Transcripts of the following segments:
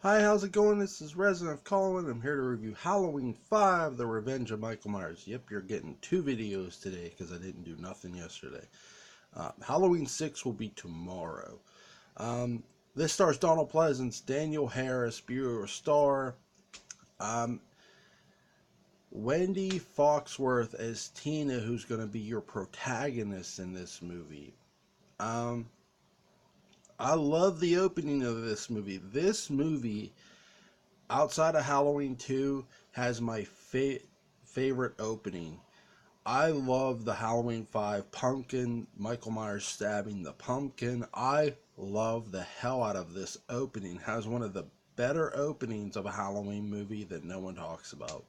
Hi, how's it going? This is Resident of Colin. I'm here to review Halloween 5, The Revenge of Michael Myers. Yep, you're getting two videos today because I didn't do nothing yesterday. Halloween 6 will be tomorrow. Um, this stars Donald Pleasance, Daniel Harris, Bureau Star, um, Wendy Foxworth as Tina, who's going to be your protagonist in this movie. Um, I love the opening of this movie. This movie outside of Halloween 2 has my favorite opening. I love the Halloween 5 pumpkin, Michael Myers stabbing the pumpkin. I love the hell out of this opening. It has one of the better openings of a Halloween movie that no one talks about.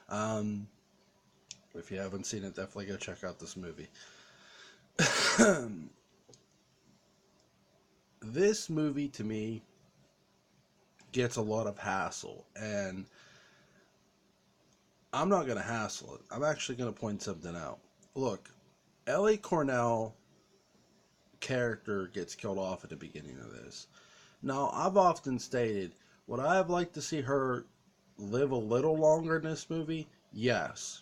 Um, if you haven't seen it, definitely go check out this movie. This movie to me gets a lot of hassle, and I'm not going to hassle it. I'm actually going to point something out. Look, Ellie Cornell character gets killed off at the beginning of this. Now, I've often stated, would I have liked to see her live a little longer in this movie? Yes.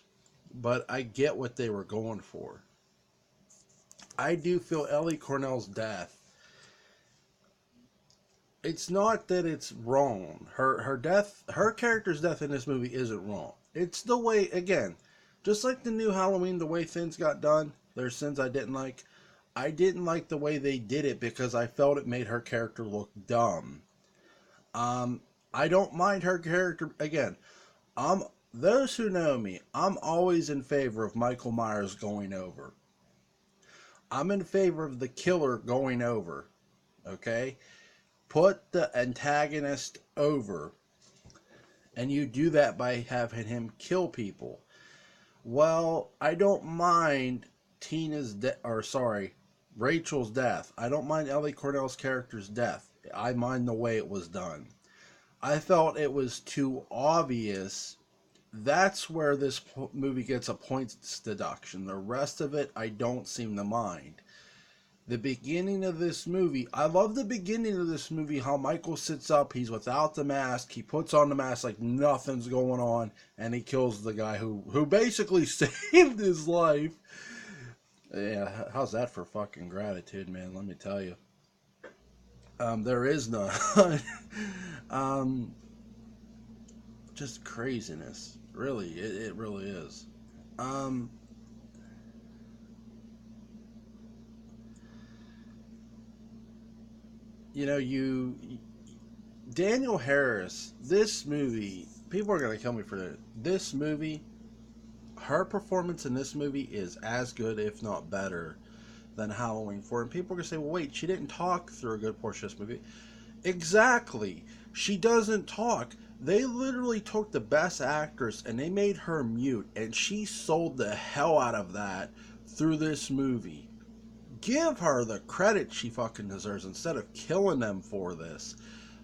But I get what they were going for. I do feel Ellie Cornell's death, it's not that it's wrong. Her character's death in this movie isn't wrong. It's the way, again, just like the new Halloween, the way things got done, there's sins I didn't like. I didn't like the way they did it because I felt it made her character look dumb. Um, I don't mind her character. Again, I'm those who know me, I'm always in favor of Michael Myers going over. I'm in favor of the killer going over. Okay? Put the antagonist over, and you do that by having him kill people. Well, I don't mind Rachel's death. I don't mind Ellie Cornell's character's death. I mind the way it was done. I felt it was too obvious. That's where this movie gets a points deduction. The rest of it, I don't seem to mind. The beginning of this movie, I love the beginning of this movie, how Michael sits up, he's without the mask, he puts on the mask like nothing's going on, and he kills the guy who basically saved his life. Yeah, how's that for fucking gratitude, man? Let me tell you. There is none. um, just craziness. Really, it really is. Um, you know, you Daniel Harris, this movie, people are going to kill me for that. This movie, her performance in this movie is as good, if not better, than Halloween 4. And people are going to say, well, wait, she didn't talk through a good portion of this movie. Exactly. She doesn't talk. They literally took the best actress and they made her mute, and she sold the hell out of that through this movie. Give her the credit she fucking deserves instead of killing them for this.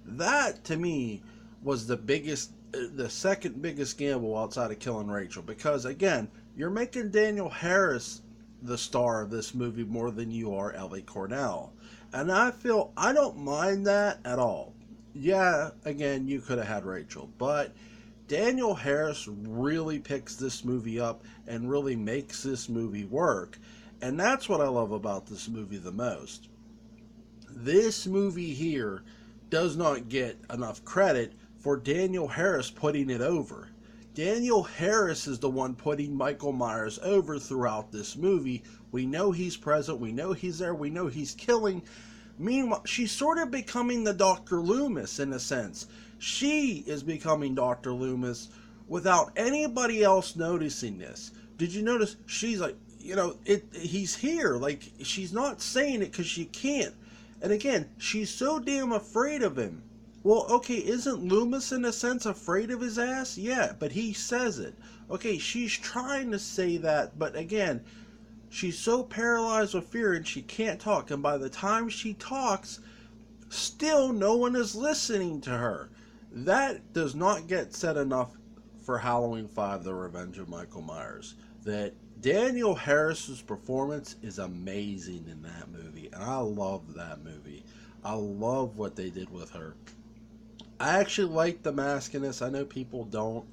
That to me was the second biggest gamble outside of killing Rachel, because again, you're making Daniel Harris the star of this movie more than you are Ellie Cornell, and I feel I don't mind that at all. Yeah, again, you could have had Rachel, but Daniel Harris really picks this movie up and really makes this movie work, and that's what I love about this movie the most. This movie here does not get enough credit for Daniel Harris putting it over. Daniel Harris is the one putting Michael Myers over throughout this movie. We know he's present, we know he's there, we know he's killing. Meanwhile, she's sort of becoming the Dr. Loomis in a sense. She is becoming Dr. Loomis without anybody else noticing this. Did you notice she's like, he's here. Like, she's not saying it because she can't. And again, she's so damn afraid of him. Well, okay, isn't Loomis in a sense afraid of his ass? Yeah, but he says it. Okay, she's trying to say that, but again, she's so paralyzed with fear and she can't talk. And by the time she talks, still no one is listening to her. That does not get said enough for Halloween 5, The Revenge of Michael Myers. That Daniel Harris's performance is amazing in that movie, and I love that movie. I love what they did with her. I actually like the mask in this. I know people don't.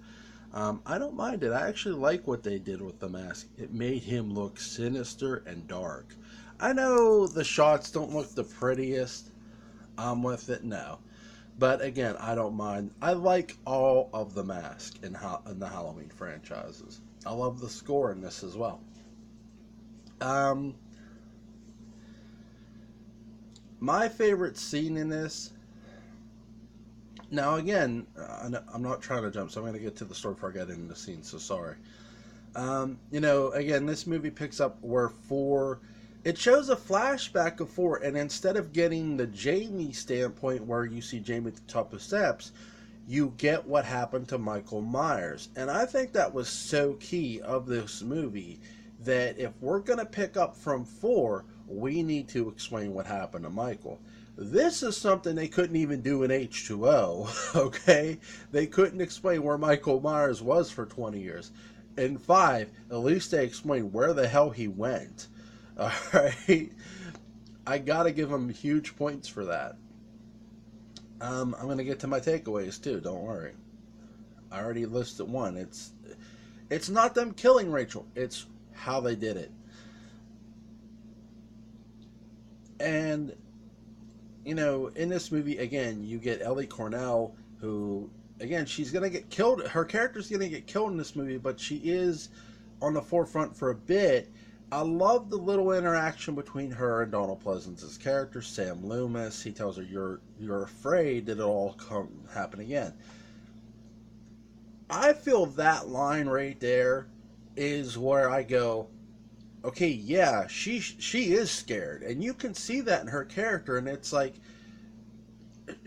I don't mind it. I actually like what they did with the mask. It made him look sinister and dark. I know the shots don't look the prettiest with it, no. But again, I don't mind. I like all of the mask in the Halloween franchises. I love the score in this as well. Um, my favorite scene in this. Now again, I'm not trying to jump, so I'm going to get to the story before I get into the scene. So sorry. Again, this movie picks up where four. It shows a flashback of four, and instead of getting the Jamie standpoint where you see Jamie at the top of the steps, you get what happened to Michael Myers. And I think that was so key of this movie that if we're going to pick up from four, we need to explain what happened to Michael. This is something they couldn't even do in H2O, okay? They couldn't explain where Michael Myers was for 20 years. In 5, at least they explained where the hell he went. Alright? I gotta give them huge points for that. I'm gonna get to my takeaways too, don't worry. I already listed one. It's not them killing Rachel, it's how they did it. And in this movie, again, you get Ellie Cornell, who, again, she's going to get killed. Her character's going to get killed in this movie, but she is on the forefront for a bit. I love the little interaction between her and Donald Pleasance's character, Sam Loomis. He tells her, you're afraid that it'll all happen again. I feel that line right there is where I go, okay, yeah, she is scared, and you can see that in her character, and it's like,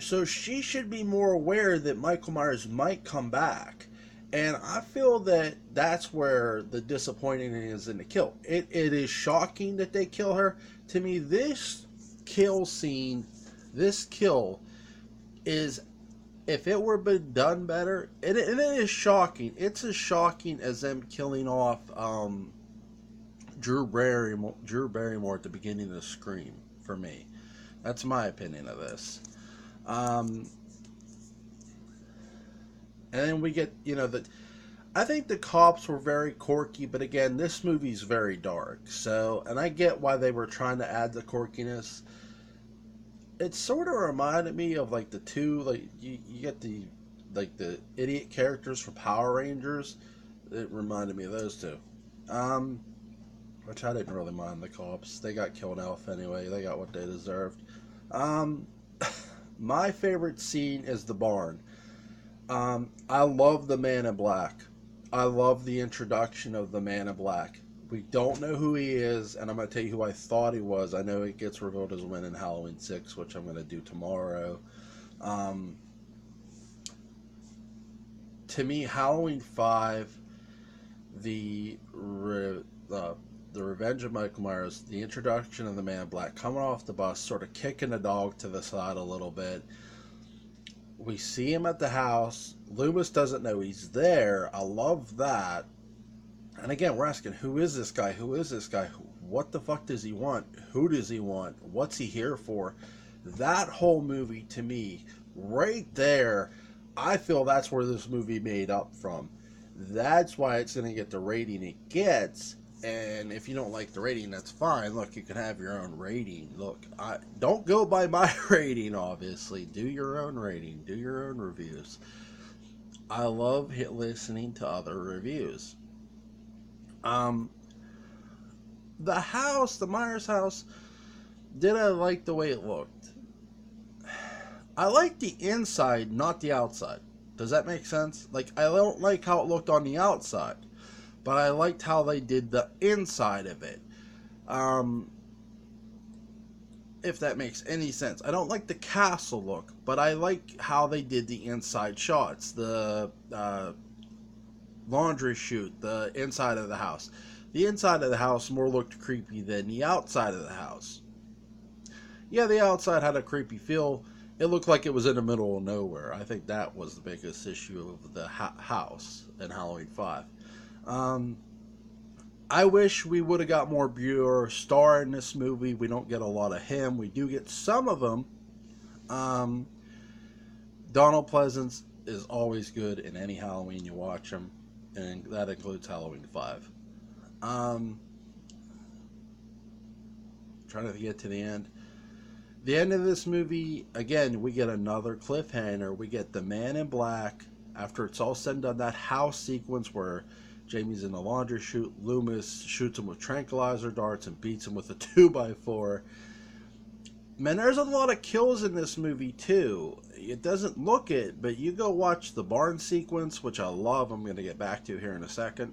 so she should be more aware that Michael Myers might come back, and I feel that that's where the disappointing is in the kill. It is shocking that they kill her. To me, this kill scene, this kill is, if it were been done better, it is shocking. It's as shocking as them killing off Drew Barrymore at the beginning of Scream, for me. That's my opinion of this. And then we get, I think the cops were very quirky, but again, this movie's very dark. So, and I get why they were trying to add the quirkiness. It sort of reminded me of like the two, like you get the idiot characters from Power Rangers. It reminded me of those two. Which I didn't really mind the cops. They got killed off anyway. They got what they deserved. My favorite scene is the barn. I love the Man in Black. I love the introduction of the Man in Black. We don't know who he is, and I'm going to tell you who I thought he was. I know it gets revealed as when in Halloween 6, which I'm going to do tomorrow. To me, Halloween 5, the Revenge of Michael Myers, the introduction of the Man in Black, coming off the bus, sort of kicking the dog to the side a little bit. We see him at the house. Loomis doesn't know he's there. I love that. And again, we're asking, who is this guy? Who is this guy? What the fuck does he want? Who does he want? What's he here for? That whole movie, to me, right there, I feel that's where this movie made up from. That's why it's going to get the rating it gets. And if you don't like the rating, that's fine. Look, you can have your own rating. Look, don't go by my rating, obviously. Do your own rating. Do your own reviews. I love listening to other reviews. The house, the Myers house, did I like the way it looked? I like the inside, not the outside. Does that make sense? Like, I don't like how it looked on the outside, but I liked how they did the inside of it. If that makes any sense. I don't like the castle look, but I like how they did the inside shots. The laundry chute, the inside of the house. The inside of the house more looked creepy than the outside of the house. Yeah, the outside had a creepy feel. It looked like it was in the middle of nowhere. I think that was the biggest issue of the house in Halloween 5. I wish we would have got more Burr Star in this movie. We don't get a lot of him. We do get some of him. Donald Pleasance is always good in any Halloween you watch him, and that includes Halloween 5. Trying to get to the end. The end of this movie, again, we get another cliffhanger. We get the Man in Black, after it's all said and done, that house sequence where Jamie's in the laundry chute, Loomis shoots him with tranquilizer darts and beats him with a 2x4. Man, there's a lot of kills in this movie, too. It doesn't look it, but you go watch the barn sequence, which I love. I'm going to get back to here in a second.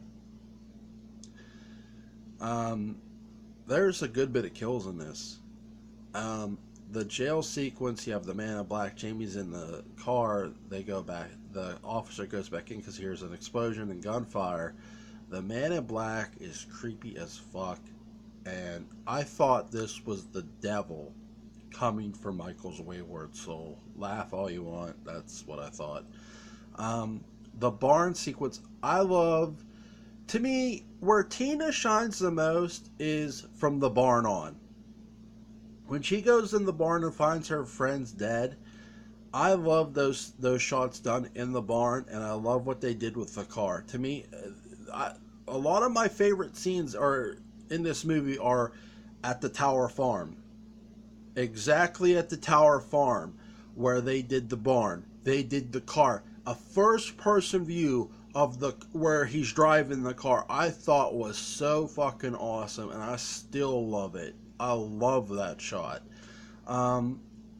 There's a good bit of kills in this. The jail sequence, you have the Man in Black, Jamie's in the car, they go back, the officer goes back in because he hears an explosion and gunfire. The Man in Black is creepy as fuck, and I thought this was the devil coming for Michael's wayward soul. Laugh all you want, that's what I thought. The barn sequence, I love. To me, where Tina shines the most is from the barn on. When she goes in the barn and finds her friends dead, I love those shots done in the barn, and I love what they did with the car. To me, a lot of my favorite scenes are in this movie are at the Tower Farm. Exactly at the Tower Farm, where they did the barn, they did the car. A first-person view of the where he's driving the car, I thought was so fucking awesome, and I still love it. I love that shot.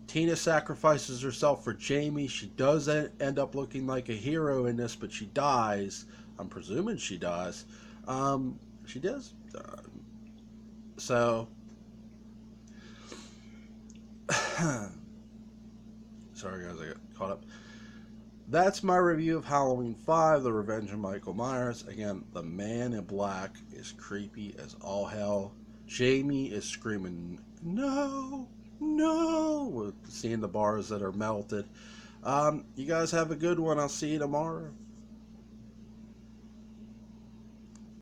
Tina sacrifices herself for Jamie. She does end up looking like a hero in this, but she dies. I'm presuming she dies. She does. So, sorry guys, I got caught up. That's my review of Halloween 5, The Revenge of Michael Myers. Again, the Man in Black is creepy as all hell. Jamie is screaming, no, no, with seeing the bars that are melted. You guys have a good one. I'll see you tomorrow.